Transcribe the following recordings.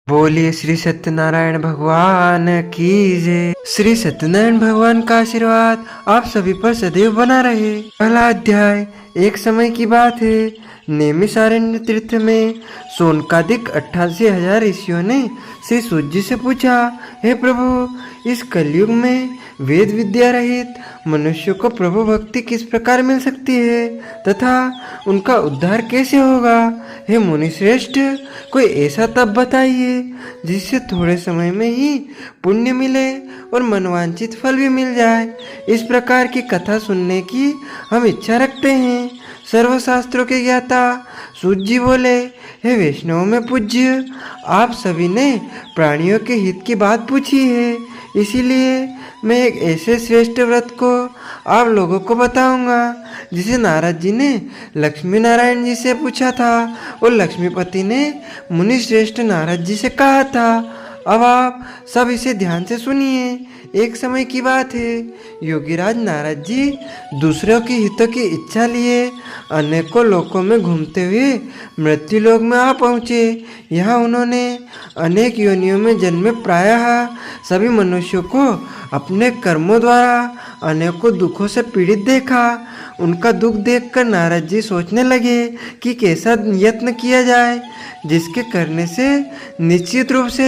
बोलिए श्री सत्यनारायण भगवान की जय। श्री सत्यनारायण भगवान का आशीर्वाद आप सभी पर सदैव बना रहे। पहला अध्याय। एक समय की बात है, नैमिषारण्य तीर्थ में सोनकादिक 88,000 ऋषियों ने श्री सूत जी से पूछा, हे प्रभु, इस कलयुग में वेद विद्या रहित मनुष्य को प्रभु भक्ति किस प्रकार मिल सकती है तथा उनका उद्धार कैसे होगा। हे मुनि श्रेष्ठ, कोई ऐसा तप बताइए जिससे थोड़े समय में ही पुण्य मिले और मनवांछित फल भी मिल जाए। इस प्रकार की कथा सुनने की हम इच्छा रखते हैं। सर्वशास्त्रों के ज्ञाता सूत जी बोले, हे वैष्णव में पूज्य, आप सभी ने प्राणियों के हित की बात पूछी है, इसीलिए मैं एक ऐसे श्रेष्ठ व्रत को आप लोगों को बताऊंगा जिसे नारद जी ने लक्ष्मी नारायण जी से पूछा था और लक्ष्मीपति ने मुनि श्रेष्ठ नारद जी से कहा था। अब आप सब इसे ध्यान से सुनिए। एक समय की बात है, योगीराज नारद जी दूसरों की हितों की इच्छा लिए अनेकों लोकों में घूमते हुए मृत्यु लोक में आ पहुँचे। यहाँ उन्होंने अनेक योनियों में जन्मे प्रायः सभी मनुष्यों को अपने कर्मों द्वारा अनेकों दुखों से पीड़ित देखा। उनका दुख देखकर नारद जी सोचने लगे कि कैसा यत्न किया जाए जिसके करने से निश्चित रूप से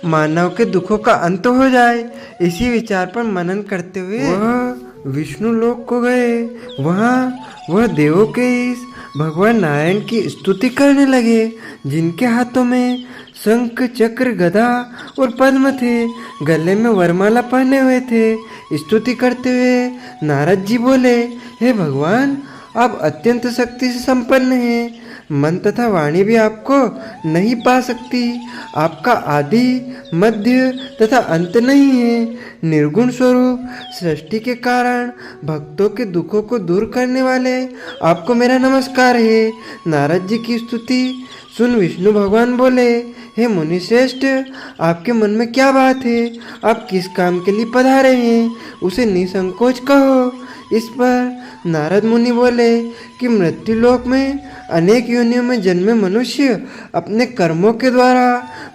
मानव के दुखों का अंत हो जाए। इसी विचार पर मनन करते हुए वह विष्णु लोक को गए। वहाँ वह देवों के इस भगवान नारायण की स्तुति करने लगे, जिनके हाथों में शंख चक्र गदा और पद्म थे, गले में वरमाला पहने हुए थे। स्तुति करते हुए नारद जी बोले, हे भगवान, आप अत्यंत शक्ति से संपन्न हैं। मन तथा वाणी भी आपको नहीं पा सकती। आपका आदि मध्य तथा अंत नहीं है। निर्गुण स्वरूप सृष्टि के कारण भक्तों के दुखों को दूर करने वाले आपको मेरा नमस्कार है। नारद जी की स्तुति सुन विष्णु भगवान बोले, हे मुनि श्रेष्ठ, आपके मन में क्या बात है? आप किस काम के लिए पधारे हैं, उसे निसंकोच कहो। इस पर नारद मुनि बोले कि मृत्यु लोक में अनेक योनियों में जन्मे मनुष्य अपने कर्मों के द्वारा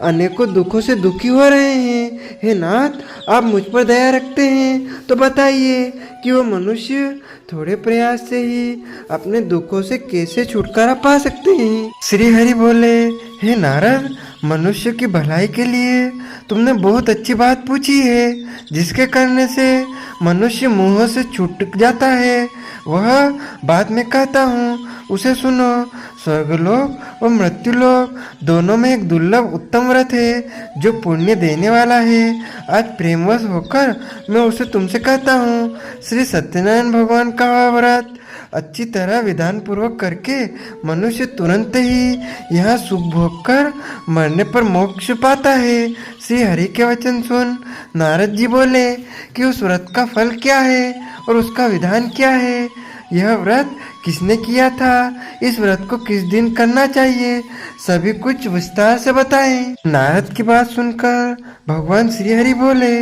अनेकों दुखों से दुखी हो रहे हैं। हे नाथ, आप मुझ पर दया रखते हैं तो बताइए कि वो मनुष्य थोड़े प्रयास से ही अपने दुखों से कैसे छुटकारा पा सकते हैं। श्री हरि बोले, हे नारद, मनुष्य की भलाई के लिए तुमने बहुत अच्छी बात पूछी है, जिसके करने से मनुष्य मोह से छूट जाता है। वह बात मैं कहता हूँ, उसे सुनो। स्वर्गलोक और मृत्युलोक दोनों में एक दुर्लभ उत्तम व्रत है जो पुण्य देने वाला है। आज प्रेमवश होकर मैं उसे तुमसे कहता हूँ। श्री सत्यनारायण भगवान का वह व्रत अच्छी तरह विधान पूर्वक करके मनुष्य तुरंत ही यहाँ सुख भोग कर मरने पर मोक्ष पाता है। श्री हरि के वचन सुन नारद जी बोले कि उस व्रत का फल क्या है और उसका विधान क्या है। यह व्रत किसने किया था, इस व्रत को किस दिन करना चाहिए, सभी कुछ विस्तार से बताएं। नारद की बात सुनकर भगवान श्री हरि बोले,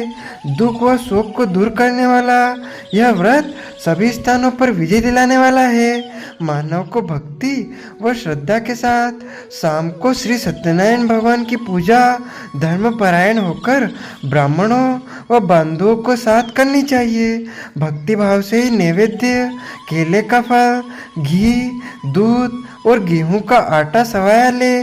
दुख व शोक को दूर करने वाला यह व्रत सभी स्थानों पर विजय दिलाने वाला है। मानव को भक्ति व श्रद्धा के साथ शाम को श्री सत्यनारायण भगवान की पूजा धर्म परायण होकर ब्राह्मणों व बंधुओं को साथ करनी चाहिए। भक्ति भाव से ही नैवेद्य, केले का फल, घी, दूध और गेहूं का आटा सवाया ले।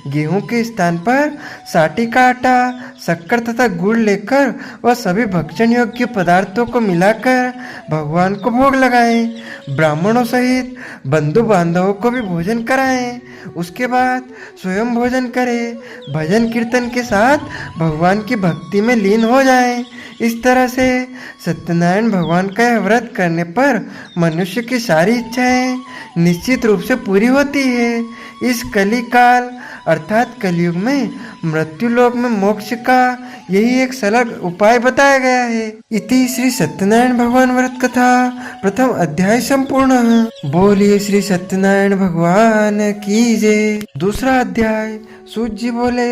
गेहूं के स्थान पर साटी का आटा, शक्कर तथा गुड़ लेकर वह सभी भक्षण योग्य पदार्थों को मिलाकर भगवान को भोग लगाएं। ब्राह्मणों सहित बंधु बांधवों को भी भोजन कराएं। उसके बाद स्वयं भोजन करें। भजन कीर्तन के साथ भगवान की भक्ति में लीन हो जाएं। इस तरह से सत्यनारायण भगवान का यह व्रत करने पर मनुष्य की सारी इच्छाएं निश्चित रूप से पूरी होती है। इस कली काल अर्थात कलयुग में मृत्यु लोक में मोक्ष का यही एक सरल उपाय बताया गया है। इति श्री सत्यनारायण भगवान व्रत कथा प्रथम अध्याय संपूर्ण। बोलिए श्री सत्यनारायण भगवान की जय। दूसरा अध्याय। सूत जी बोले,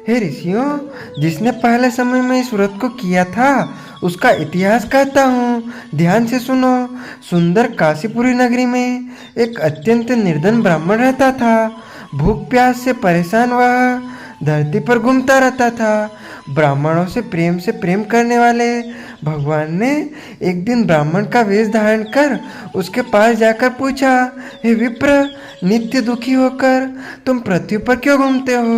हे ऋषियों, जिसने पहले समय में इस व्रत को किया था उसका इतिहास कहता हूँ, ध्यान से सुनो। सुंदर काशीपुरी नगरी में एक अत्यंत निर्धन ब्राह्मण रहता था। भूख प्यास से परेशान वह धरती पर घूमता रहता था। ब्राह्मणों से प्रेम करने वाले भगवान ने एक दिन ब्राह्मण का वेश धारण कर उसके पास जाकर पूछा, हे विप्र, नित्य दुखी होकर तुम पृथ्वी पर क्यों घूमते हो?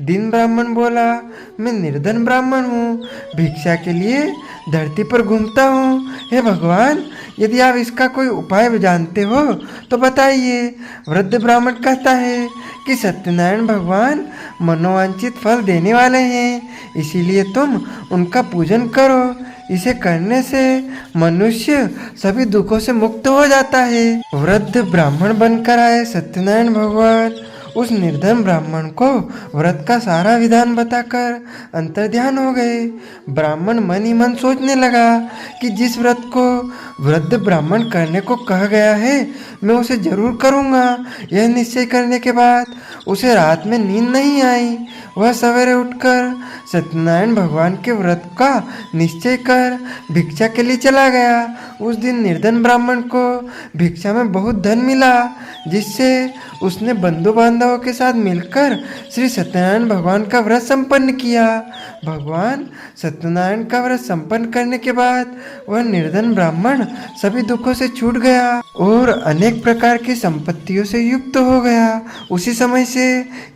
दीन ब्राह्मण बोला, मैं निर्धन ब्राह्मण हूँ, भिक्षा के लिए धरती पर घूमता हूँ। हे भगवान, यदि आप इसका कोई उपाय जानते हो तो बताइए। वृद्ध ब्राह्मण कहता है कि सत्यनारायण भगवान मनोवांछित फल देने वाले हैं, इसीलिए तुम उनका पूजन करो। इसे करने से मनुष्य सभी दुखों से मुक्त हो जाता है। वृद्ध ब्राह्मण बनकर आए सत्यनारायण भगवान उस निर्धन ब्राह्मण को व्रत का सारा विधान बताकर अंतर्ध्यान हो गए। ब्राह्मण मन ही मन सोचने लगा कि जिस व्रत को वृद्ध ब्राह्मण करने को कहा गया है मैं उसे जरूर करूँगा। यह निश्चय करने के बाद उसे रात में नींद नहीं आई। वह सवेरे उठकर सत्यनारायण भगवान के व्रत का निश्चय कर भिक्षा के लिए चला गया। उस दिन निर्धन ब्राह्मण को भिक्षा में बहुत धन मिला, जिससे उसने बंधु बांधवों के साथ मिलकर श्री सत्यनारायण भगवान का व्रत संपन्न किया। भगवान सत्यनारायण का व्रत संपन्न करने के बाद वह निर्धन ब्राह्मण सभी दुखों से छूट गया और अनेक प्रकार की संपत्तियों से युक्त हो गया। उसी समय से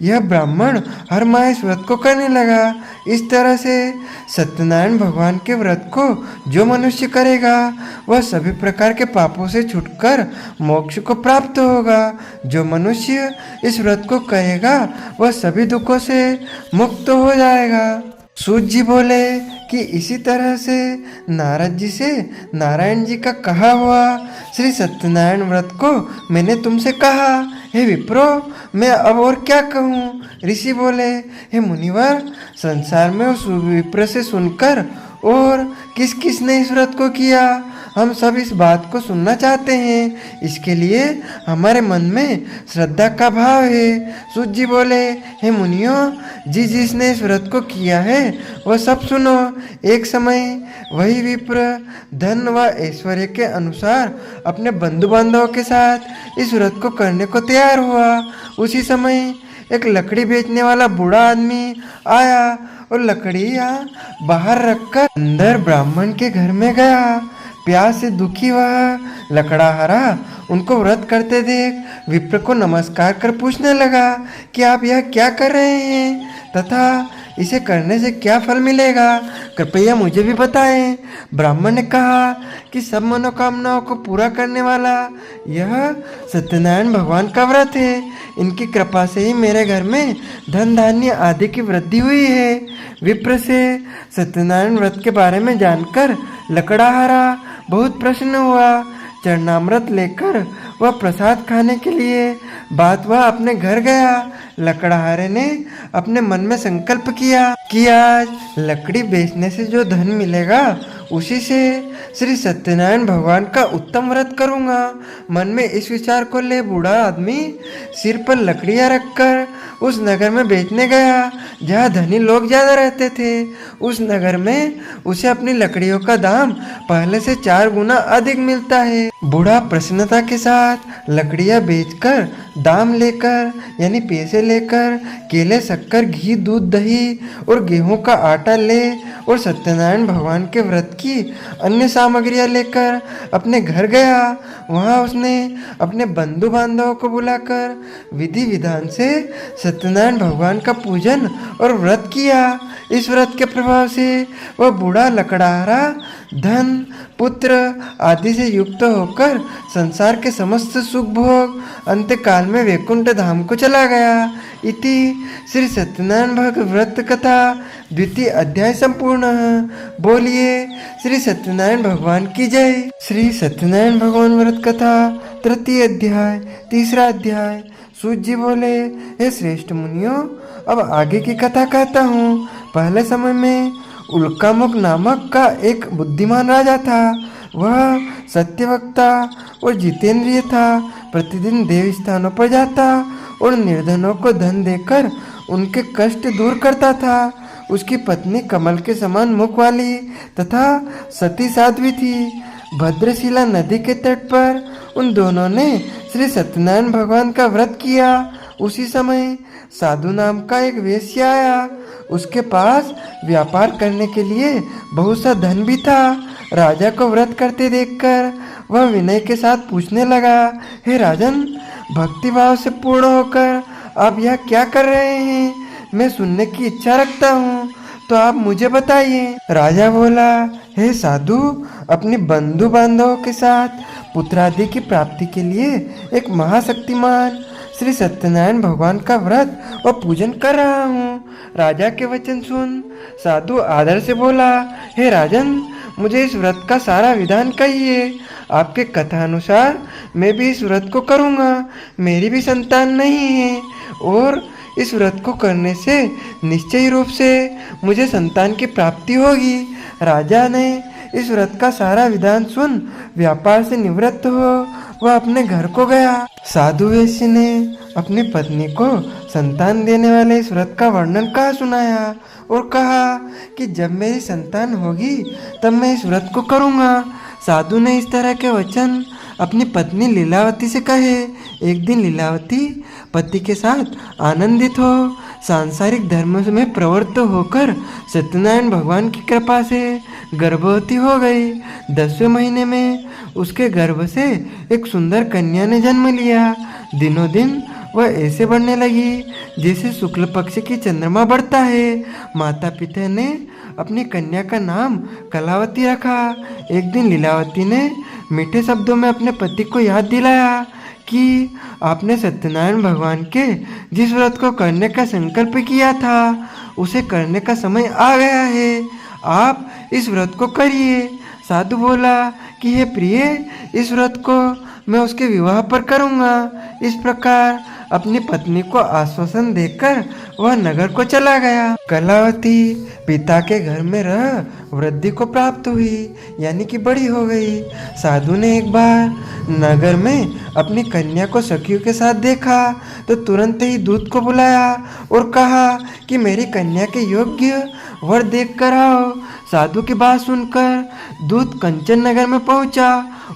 यह ब्राह्मण हर माह इस व्रत को करने लगा। इस तरह से सत्यनारायण भगवान के व्रत को जो मनुष्य करेगा वह सभी प्रकार के पापों से छूटकर मोक्ष को प्राप्त होगा। जो मनुष्य इस व्रत को करेगा वह सभी दुखों से मुक्त हो जाएगा। सूत जी बोले कि इसी तरह से नारद जी से नारायण जी का कहा हुआ श्री सत्यनारायण व्रत को मैंने तुमसे कहा। हे विप्रो, मैं अब और क्या कहूँ? ऋषि बोले, हे मुनिवर, संसार में उस विप्र से सुनकर और किस किस ने इस व्रत को किया, हम सब इस बात को सुनना चाहते हैं। इसके लिए हमारे मन में श्रद्धा का भाव है। सूत जी बोले, हे मुनियों, जिसने इस व्रत को किया है वह सब सुनो। एक समय वही विप्र धन व ऐश्वर्य के अनुसार अपने बंधु बांधवों के साथ इस व्रत को करने को तैयार हुआ। उसी समय एक लकड़ी बेचने वाला बूढ़ा आदमी आया और लकड़ियाँ बाहर रखकर अंदर ब्राह्मण के घर में गया। प्यास से दुखी वह लकड़ाहारा उनको व्रत करते देख विप्र को नमस्कार कर पूछने लगा कि आप यह क्या कर रहे हैं तथा इसे करने से क्या फल मिलेगा, कृपया मुझे भी बताएं। ब्राह्मण ने कहा कि सब मनोकामनाओं को पूरा करने वाला यह सत्यनारायण भगवान का व्रत है। इनकी कृपा से ही मेरे घर में धन धान्य आदि की वृद्धि हुई है। विप्र से सत्यनारायण व्रत के बारे में जानकर लकड़ाहारा बहुत प्रसन्न हुआ। चरणामृत लेकर वह प्रसाद खाने के लिए वह अपने घर गया। लकड़हारे ने अपने मन में संकल्प किया कि आज लकड़ी बेचने से जो धन मिलेगा उसी से श्री सत्यनारायण भगवान का उत्तम व्रत करूंगा। मन में इस विचार को ले बूढ़ा आदमी सिर पर लकड़ियां रखकर उस नगर में बेचने गया जहाँ धनी लोग ज्यादा रहते थे। उस नगर में उसे अपनी लकड़ियों का दाम पहले से 4 गुना अधिक मिलता है। बूढ़ा प्रसन्नता के साथ लकड़ियां बेचकर दाम लेकर यानी पैसे लेकर केले, शक्कर, घी, दूध, दही और गेहूं का आटा ले और सत्यनारायण भगवान के व्रत की अन्य सामग्रियां लेकर अपने घर गया। वहां उसने अपने बंधु बांधवों को बुलाकर विधि विधान से सत्यनारायण भगवान का पूजन और व्रत किया। इस व्रत के प्रभाव से वह बूढ़ा लकड़हारा धन, पुत्र आदि से युक्त होकर संसार के समस्त सुख भोग अंतकाल में वैकुंठ धाम को चला गया। इति श्री सत्यनारायण भगवान व्रत कथा द्वितीय अध्याय संपूर्ण। बोलिए श्री सत्यनारायण भगवान की जय। श्री सत्यनारायण भगवान व्रत कथा तृतीय अध्याय तीसरा अध्याय। सूत जी बोले, हे श्रेष्ठ मुनियों, अब आगे की कथा कहता हूँ। पहले समय में उल्कामुख नामक का एक बुद्धिमान राजा था। वह सत्यवक्ता और जितेंद्रिय था। प्रतिदिन देव स्थानों पर जाता और निर्धनों को धन देकर उनके कष्ट दूर करता था। उसकी पत्नी कमल के समान मुख वाली तथा सती साध्वी थी। भद्रशिला नदी के तट पर उन दोनों ने श्री सत्यनारायण भगवान का व्रत किया उसी समय साधु नाम का एक वेश्या आया। उसके पास व्यापार करने के लिए बहुत सा धन भी था। राजा को व्रत करते देखकर वह विनय के साथ पूछने लगा, हे राजन, भक्तिभाव से पूर्ण होकर आप यह क्या कर रहे हैं? मैं सुनने की इच्छा रखता हूँ, तो आप मुझे बताइए। राजा बोला, हे साधु, अपनी बंधु बांधवों के साथ पुत्रादि की प्राप्ति के लिए एक महाशक्तिमान श्री सत्यनारायण भगवान का व्रत और पूजन कर रहा हूँ। राजा के वचन सुन साधु आदर से बोला, हे राजन, मुझे इस व्रत का सारा विधान कहिए। आपके कथानुसार मैं भी इस व्रत को करूँगा। मेरी भी संतान नहीं है और इस व्रत को करने से निश्चय रूप से मुझे संतान की प्राप्ति होगी। राजा ने इस व्रत का सारा विधान सुन व्यापार से निवृत्त हो वह अपने घर को गया। साधु वेश्य ने अपनी पत्नी को संतान देने वाले इस व्रत का वर्णन कहा सुनाया और कहा कि जब मेरी संतान होगी तब मैं इस व्रत को करूँगा। साधु ने इस तरह के वचन अपनी पत्नी लीलावती से कहे। एक दिन लीलावती पति के साथ आनंदित हो सांसारिक धर्म में प्रवृत्त होकर सत्यनारायण भगवान की कृपा से गर्भवती हो गई। 10वें महीने में उसके गर्भ से एक सुंदर कन्या ने जन्म लिया। दिनों दिन वह ऐसे बढ़ने लगी जैसे शुक्ल पक्ष की चंद्रमा बढ़ता है। माता पिता ने अपनी कन्या का नाम कलावती रखा। एक दिन लीलावती ने मीठे शब्दों में अपने पति को याद दिलाया कि आपने सत्यनारायण भगवान के जिस व्रत को करने का संकल्प किया था उसे करने का समय आ गया है, आप इस व्रत को करिए। साधु बोला कि हे प्रिय, इस व्रत को मैं उसके विवाह पर करूँगा। इस प्रकार अपनी पत्नी को आश्वासन देकर वह नगर को चला गया। कलावती पिता के घर में रह वृद्धि को प्राप्त हुई, यानी कि बड़ी हो गई। साधु ने एक बार नगर में अपनी कन्या को सखियों के साथ देखा तो तुरंत ही दूत को बुलाया और कहा कि मेरी कन्या के योग्य वर देख कर आओ। साधु की बात सुनकर दूत कंचन नगर में पहुंचा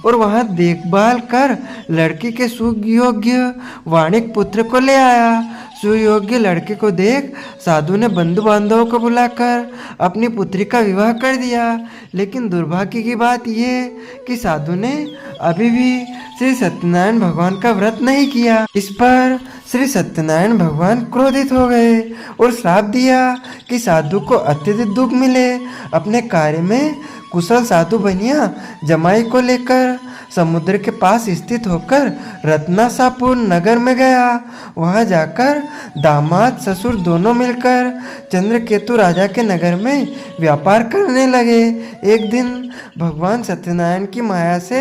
और वहां देखभाल कर लड़की के सुयोग्य वाणिक पुत्र को ले आया। सुयोग्य लड़के को देख साधु ने बंधु बांधवों को बुलाकर अपनी पुत्री का विवाह कर दिया। लेकिन दुर्भाग्य की बात यह कि साधु ने अभी भी श्री सत्यनारायण भगवान का व्रत नहीं किया। इस पर श्री सत्यनारायण भगवान क्रोधित हो गए और श्राप दिया कि साधु को अत्यधिक दुख मिले। अपने कार्य में कुशल साधु बनिया जमाई को लेकर समुद्र के पास स्थित होकर रत्नासापुर नगर में गया। वहां जाकर दामाद ससुर दोनों मिलकर चंद्रकेतु राजा के नगर में व्यापार करने लगे। एक दिन भगवान सत्यनारायण की माया से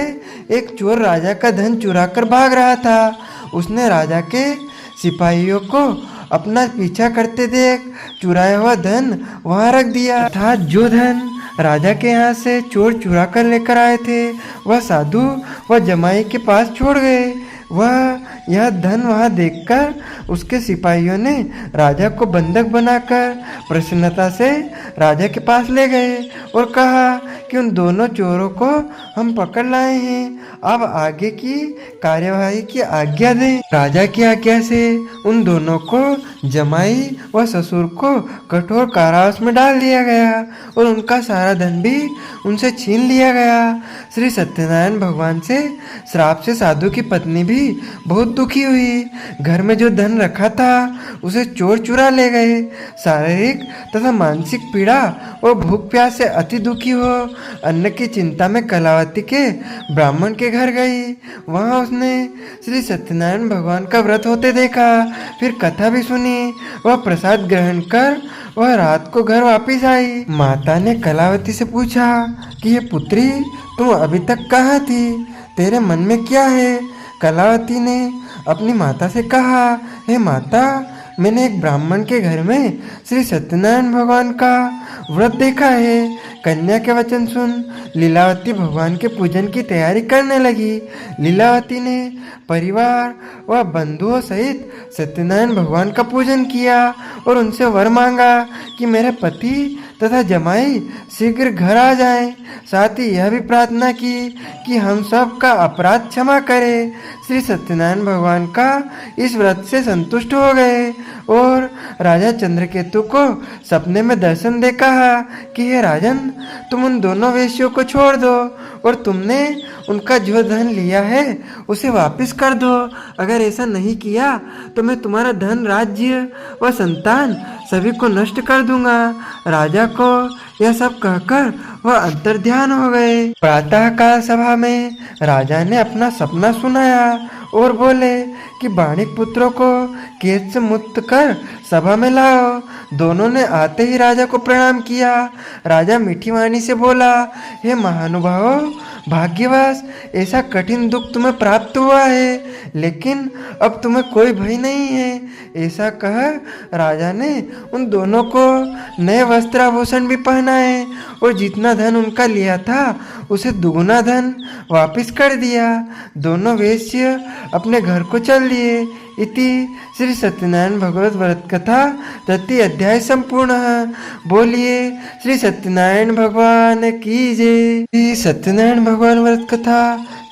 एक चोर राजा का धन चुरा कर भाग रहा था। उसने राजा के सिपाहियों को अपना पीछा करते देख चुराया हुआ धन वहां रख दिया, अर्थात जो धन राजा के यहाँ से चोर चुरा कर लेकर आए थे वह साधु वह जमाई के पास छोड़ गए। वह यह धन वहाँ देखकर उसके सिपाहियों ने राजा को बंधक बनाकर प्रसन्नता से राजा के पास ले गए और कहा कि उन दोनों चोरों को हम पकड़ लाए हैं, अब आगे की कार्यवाही की आज्ञा दें। राजा की आज्ञा से उन दोनों को जमाई व ससुर को कठोर कारावास में डाल दिया गया और उनका सारा धन भी उनसे छीन लिया गया। श्री सत्यनारायण भगवान से श्राप से साधु की पत्नी भी बहुत दुखी हुई। घर में जो धन रखा था उसे चोर चुरा ले गए। शारीरिक तथा मानसिक पीड़ा और भूख प्यास से अति दुखी हो अन्न की चिंता में कलावती के ब्राह्मण के घर गई। वहां उसने श्री सत्यनारायण भगवान का व्रत होते देखा, फिर कथा भी सुनी। वह प्रसाद ग्रहण कर वह रात को घर वापस आई। माता ने कलावती से पूछा कि ये पुत्री, तुम अभी तक कहाँ थी? तेरे मन में क्या है? कलावती ने अपनी माता से कहा, हे माता, मैंने एक ब्राह्मण के घर में श्री सत्यनारायण भगवान का व्रत देखा है। कन्या के वचन सुन लीलावती भगवान के पूजन की तैयारी करने लगी। लीलावती ने परिवार व बंधुओं सहित सत्यनारायण भगवान का पूजन किया और उनसे वर मांगा कि मेरे पति तथा जमाई शीघ्र घर आ जाएं। साथ ही यह भी प्रार्थना की कि हम सब का अपराध क्षमा करे। श्री सत्यनारायण भगवान का इस व्रत से संतुष्ट हो गए और राजा चंद्रकेतु को सपने में दर्शन दे कहा कि हे राजन, तुम उन दोनों वेश्यों को छोड़ दो और तुमने उनका जो धन लिया है उसे वापस कर दो। अगर ऐसा नहीं किया तो मैं तुम्हारा धन, राज्य व संतान सभी को नष्ट कर दूंगा। राजा को यह सब कहकर वह अंतर्ध्यान हो गए। प्रातःकाल सभा में राजा ने अपना सपना सुनाया और बोले कि बाणिक पुत्रों को कैद से मुक्त कर सभा में लाओ। दोनों ने आते ही राजा को प्रणाम किया। राजा मीठी वाणी से बोला, हे महानुभावों, भाग्यवश ऐसा कठिन दुख तुम्हें प्राप्त हुआ है, लेकिन अब तुम्हें कोई भय नहीं है। ऐसा कह राजा ने उन दोनों को नए वस्त्राभूषण भी पहनाए और जितना धन उनका लिया था उसे दुगुना धन वापस कर दिया। दोनों वेश्य अपने घर को चल दिए। इति श्री सत्यनारायण भगवत व्रत कथा तृतीय अध्याय संपूर्ण। बोलिए श्री सत्यनारायण भगवान की जय। श्री सत्यनारायण भगवान व्रत कथा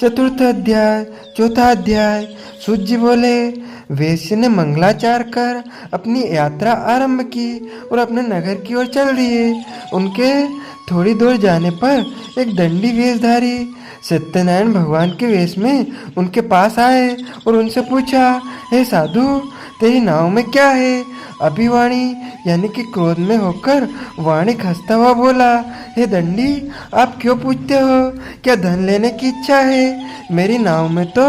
चतुर्थ अध्याय चौथा अध्याय। सूत जी बोले, वेश्य ने मंगलाचार कर अपनी यात्रा आरंभ की और अपने नगर की ओर चल दिए। उनके थोड़ी दूर जाने पर एक दंडी वेशधारी सत्यनारायण भगवान के वेश में उनके पास आए और उनसे पूछा, हे साधु, तेरी नाव में क्या है? अभिवाणी यानी कि क्रोध में होकर वाणिक हंसता हुआ बोला, हे दंडी, आप क्यों पूछते हो? क्या धन लेने की इच्छा है? मेरी नाव में तो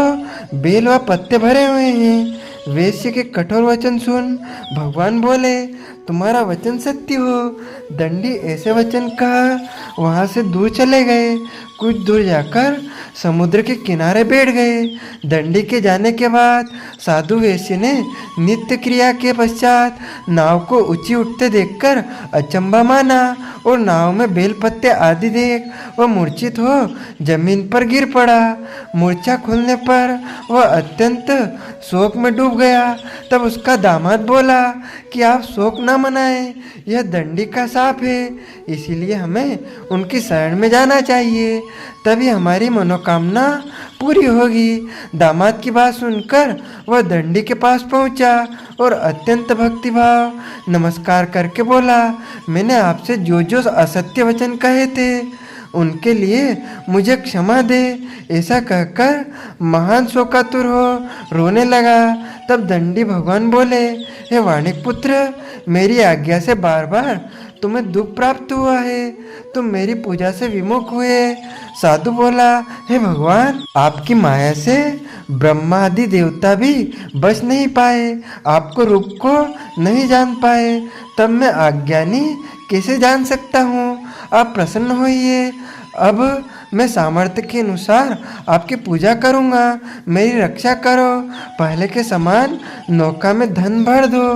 बेल व पत्ते भरे हुए हैं। वेश्य के कठोर वचन सुन भगवान बोले, तुम्हारा वचन सत्य हो। दंडी ऐसे वचन कहा वहाँ से दूर चले गए। कुछ दूर जाकर समुद्र के किनारे बैठ गए। दंडी के जाने के बाद साधु वेश्य ने नित्य क्रिया के पश्चात नाव को ऊंची उठते देखकर अचंभा माना और नाव में बेल पत्ते आदि देख वह मूर्छित हो जमीन पर गिर पड़ा। मूर्छा खुलने पर वह अत्यंत शोक में डूब गया। तब उसका दामाद बोला कि आप शोक न मनाएं, यह दंडी का शाप है, इसीलिए हमें उनकी शरण में जाना चाहिए, तभी हमारी मनोकामना पूरी होगी। दामाद की बात सुनकर वह दंडी के पास पहुंचा और अत्यंत भक्तिभाव नमस्कार करके बोला, मैंने आपसे जो जो असत्य वचन कहे थे उनके लिए मुझे क्षमा दे। ऐसा कहकर महान शोकातुर हो रोने लगा। तब दंडी भगवान बोले, हे वाणिक पुत्र, मेरी आज्ञा से बार बार तुम्हें दुख प्राप्त हुआ है, तुम मेरी पूजा से विमुख हुए। साधु बोला, हे भगवान, आपकी माया से ब्रह्मा आदि देवता भी बच नहीं पाए, आपको रूप को नहीं जान पाए, तब मैं अज्ञानी कैसे जान सकता हूँ? आप प्रसन्न होइए। अब मैं सामर्थ्य के अनुसार आपकी पूजा करूँगा, मेरी रक्षा करो, पहले के समान नौका में धन भर दो।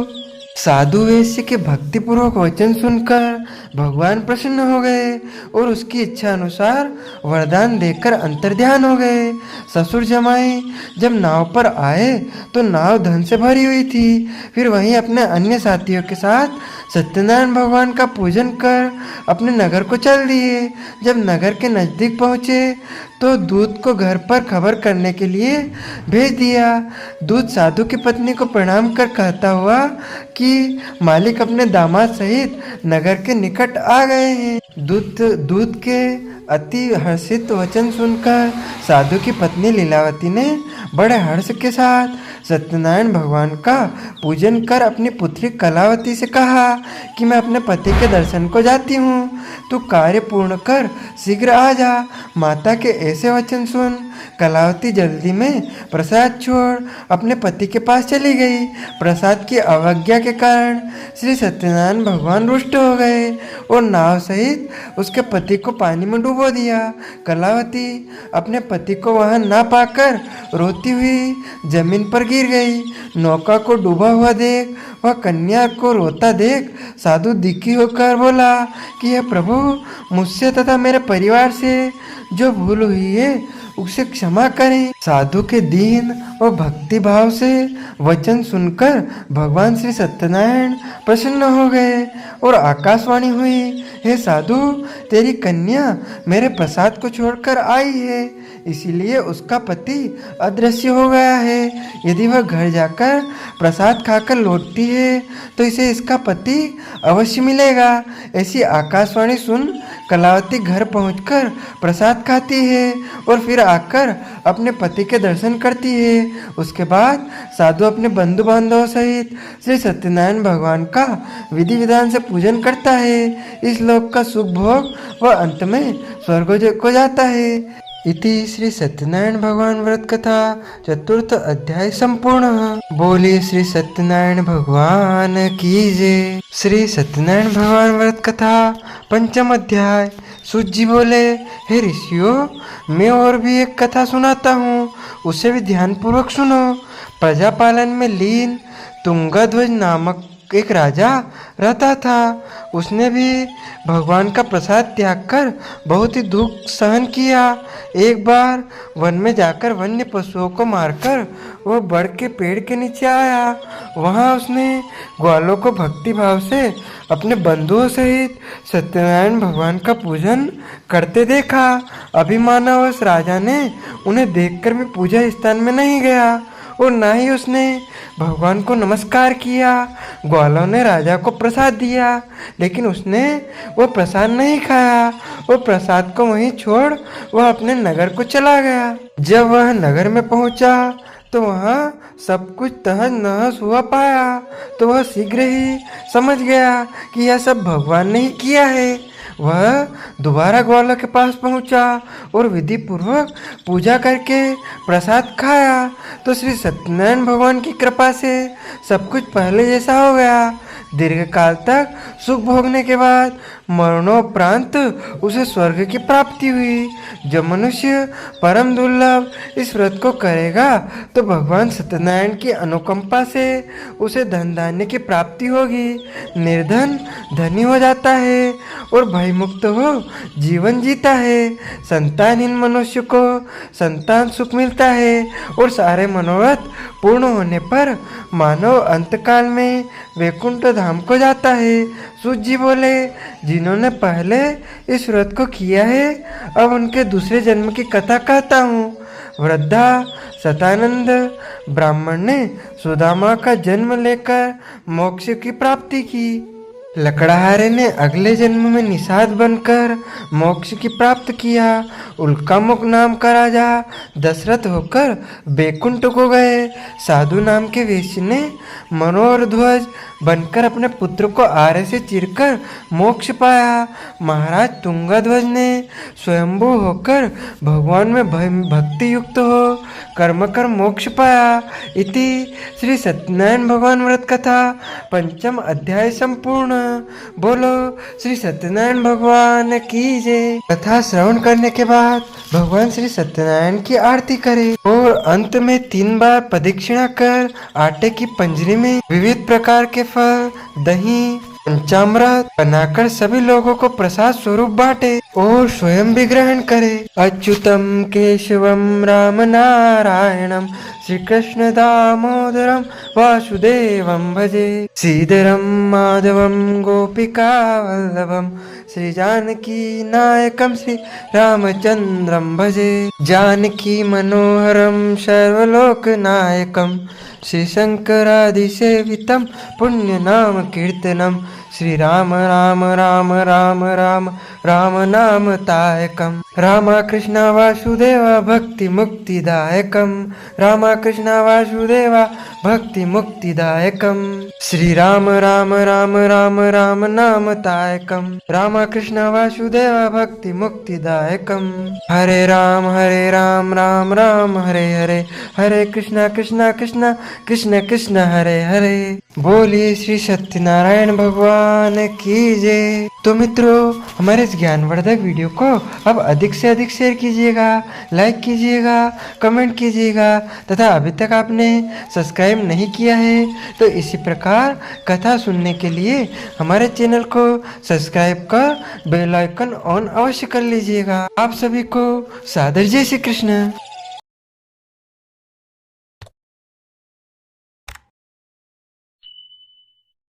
साधु वेश्य के भक्तिपूर्वक वचन सुनकर भगवान प्रसन्न हो गए और उसकी इच्छा अनुसार वरदान देकर अंतर्ध्यान हो गए। ससुर जमाई जब नाव पर आए तो नाव धन से भरी हुई थी। फिर वहीं अपने अन्य साथियों के साथ सत्यनारायण भगवान का पूजन कर अपने नगर को चल दिए। जब नगर के नज़दीक पहुँचे तो दूत को घर पर खबर करने के लिए भेज दिया। दूत साधु की पत्नी को प्रणाम कर कहता हुआ कि मालिक अपने दामाद सहित नगर के निकट आ गए हैं। दूत के अति हर्षित वचन सुनकर साधु की पत्नी लीलावती ने बड़े हर्ष के साथ सत्यनारायण भगवान का पूजन कर अपनी पुत्री कलावती से कहा कि मैं अपने पति के दर्शन को जाती हूँ, तू कार्य पूर्ण कर शीघ्र आ जा। माता के ऐसे वचन सुन कलावती जल्दी में प्रसाद छोड़ अपने पति के पास चली गई। प्रसाद की अवज्ञा के कारण श्री सत्यनारायण भगवान रुष्ट हो गए और नाव सहित उसके पति को पानी में डुबो दिया। कलावती अपने पति को वहां ना पाकर रोती हुई जमीन पर गिर गई। नौका को डूबा हुआ देख वह कन्या को रोता देख साधु दुखी होकर बोला कि हे प्रभु, मुझसे तथा मेरे परिवार से जो भूल हुई है उसे क्षमा करें। साधु के दीन और भक्ति भाव से वचन सुनकर भगवान श्री सत्यनारायण प्रसन्न हो गए और आकाशवाणी हुई, हे साधु, तेरी कन्या मेरे प्रसाद को छोड़कर आई है, इसीलिए उसका पति अदृश्य हो गया है। यदि वह घर जाकर प्रसाद खाकर लौटती है तो इसे इसका पति अवश्य मिलेगा। ऐसी आकाशवाणी सुन कलावती घर पहुंचकर प्रसाद खाती है और फिर आकर अपने पति के दर्शन करती है। उसके बाद साधु अपने बंधु बांधवों सहित श्री सत्यनारायण भगवान का विधि विधान से पूजन करता है। इस लोक का सुख भोग वह अंत में स्वर्ग को जाता है। इति श्री सत्यनारायण भगवान व्रत कथा चतुर्थ अध्याय संपूर्ण। बोलिए श्री सत्यनारायण भगवान की जय। श्री सत्यनारायण भगवान व्रत कथा पंचम अध्याय। सूत जी बोले, हे ऋषियों, मैं और भी एक कथा सुनाता हूँ, उसे भी ध्यान पूर्वक सुनो। प्रजा पालन में लीन तुंगध्वज नामक एक राजा रहता था। उसने भी भगवान का प्रसाद त्याग कर बहुत ही दुख सहन किया। एक बार वन में जाकर वन्य पशुओं को मारकर वह बड़ के पेड़ के नीचे आया। वहाँ उसने ग्वालों को भक्ति भाव से अपने बंधुओं सहित सत्यनारायण भगवान का पूजन करते देखा। अभिमानवश राजा ने उन्हें देखकर भी पूजा स्थान में नहीं गया और ना ही उसने भगवान को नमस्कार किया। ग्वालों ने राजा को प्रसाद दिया, लेकिन उसने वो प्रसाद नहीं खाया और प्रसाद को वहीं छोड़ वह अपने नगर को चला गया। जब वह नगर में पहुंचा तो वहाँ सब कुछ तहस नहस हुआ पाया, तो वह शीघ्र ही समझ गया कि यह सब भगवान ने ही किया है। वह दोबारा ग्वालों के पास पहुंचा और विधि पूर्वक पूजा करके प्रसाद खाया तो श्री सत्यनारायण भगवान की कृपा से सब कुछ पहले जैसा हो गया। दीर्घ काल तक सुख भोगने के बाद मरणोपरांत उसे स्वर्ग की प्राप्ति हुई। जो मनुष्य परम दुर्लभ इस व्रत को करेगा तो भगवान सत्यनारायण की अनुकंपा से उसे धन धान्य की प्राप्ति होगी। निर्धन धनी हो जाता है और भयमुक्त हो जीवन जीता है। संतानहीन मनुष्य को संतान सुख मिलता है और सारे मनोरथ पूर्ण होने पर मानव अंतकाल में वैकुंठ धाम को जाता है। सूत जी बोले, जिन्होंने पहले इस व्रत को किया है अब उनके दूसरे जन्म की कथा कहता हूँ। वृद्धा सतानंद ब्राह्मण ने सुदामा का जन्म लेकर मोक्ष की प्राप्ति की। लकड़हारे ने अगले जन्म में निषाद बनकर मोक्ष की प्राप्त किया। उल्कामुख नाम का राजा दशरथ होकर बैकुंठ को गए। साधु नाम के वेश्य ने मनोहर ध्वज बनकर अपने पुत्र को आरे से चीरकर मोक्ष पाया। महाराज तुंगध्वज ने स्वयंभू होकर भगवान में भक्ति युक्त हो कर्म कर मोक्ष पाया। इति श्री सत्यनारायण भगवान व्रत कथा पंचम अध्याय संपूर्ण। बोलो श्री सत्यनारायण भगवान की जय। कथा श्रवण करने के बाद भगवान श्री सत्यनारायण की आरती करें और अंत में 3 बार प्रदक्षिणा कर आटे की पंजरी में विविध प्रकार के फल, दही, पंचामृत बनाकर सभी लोगों को प्रसाद स्वरूप बांटे और स्वयं भी ग्रहण करे। अच्युतम केशवम राम नारायणम श्री कृष्ण दामोदरम वासुदेवम भजे। श्रीधरम माधवम गोपिका वल्लभम श्री जानकी नायकम श्री रामचंद्रम भजे। जानकी मनोहरम सर्वलोक नायकम श्री शंकरादिसेवितम पुण्य नाम कीर्तनम। श्री राम राम राम राम राम राम नाम तायकम। रामा कृष्ण वासुदेवा भक्ति मुक्तिदायकम। रामा कृष्ण वासुदेवा भक्ति मुक्तिदायकम। श्री राम राम राम राम राम नाम तायकम। रामा कृष्ण वासुदेवा भक्ति मुक्तिदायकम। हरे राम राम राम हरे हरे, हरे कृष्णा कृष्णा कृष्णा कृष्ण कृष्ण हरे हरे। बोलिए श्री सत्यनारायण भगवान भगवान की जय। तो मित्रों, हमारे इस ज्ञानवर्धक वीडियो को अब अधिक से अधिक शेयर कीजिएगा, लाइक कीजिएगा, कमेंट कीजिएगा तथा अभी तक आपने सब्सक्राइब नहीं किया है तो इसी प्रकार कथा सुनने के लिए हमारे चैनल को सब्सक्राइब कर बेल आइकन ऑन अवश्य कर लीजिएगा। आप सभी को सादर जय श्री कृष्ण।